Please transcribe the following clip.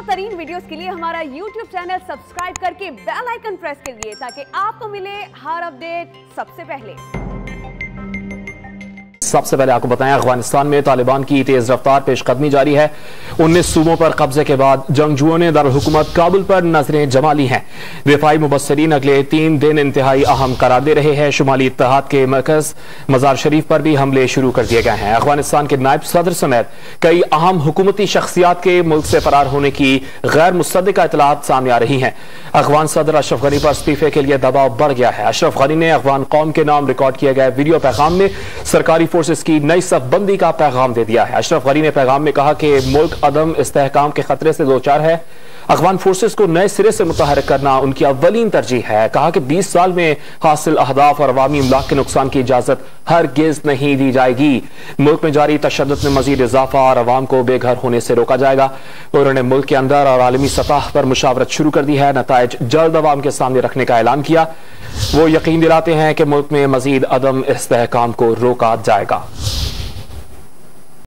तरीन वीडियोस के लिए हमारा YouTube चैनल सब्सक्राइब करके बेल आइकन प्रेस करिए ताकि आपको मिले हर अपडेट सबसे पहले। सबसे पहले आपको बताएं, अफगानिस्तान में तालिबान की तेज रफ्तार पेशकदमी जारी है। 19 सूबों पर कब्जे के बाद जंगजुओं ने दारुल-हुकूमत काबुल पर नजरें जमा ली हैं। दिफाई मुबस्सिरीन अगले 3 दिन इंतहाई अहम करार दे रहे हैं। शुमाली इत्तेहाद के मरकज मजार शरीफ पर भी हमले शुरू कर दिए गए हैं। अफगानिस्तान के नायब सदर समेत कई अहम हुकूमती शख्सियात के मुल्क से फरार होने की गैर मुसद्दिका इतलात सामने आ रही हैं। अफगान सदर अशरफ गनी पर इस्तीफे के लिए दबाव बढ़ गया है। अशरफ गनी ने अफगान कौम के नाम रिकॉर्ड किए गए वीडियो पैगाम में सरकारी फोर्सेस की नई सफबंदी का पैगाम दे दिया है। अशरफ गनी ने पैगाम में कहा कि मुल्क अदम इस्तेहकाम के खतरे से दो चार है। अफगान फोर्सेस को नए सिरे से मुतहरक करना उनकी अव्वलीन तरजीह है। कहा कि 20 साल में हासिल अहदाफ और अवामी इमलाक के नुकसान की इजाजत हरगिज नहीं दी जाएगी। मुल्क में जारी तशद्दुद में मजीद इजाफा और अवाम को बेघर होने से रोका जाएगा। उन्होंने मुल्क के अंदर और आलमी सतह पर मुशावरत शुरू कर दी है। नताइज जल्द अवाम के सामने रखने का ऐलान किया। वो यकीन दिलाते हैं कि मुल्क में मजीद अदम इस्तेहकाम को रोका जाएगा।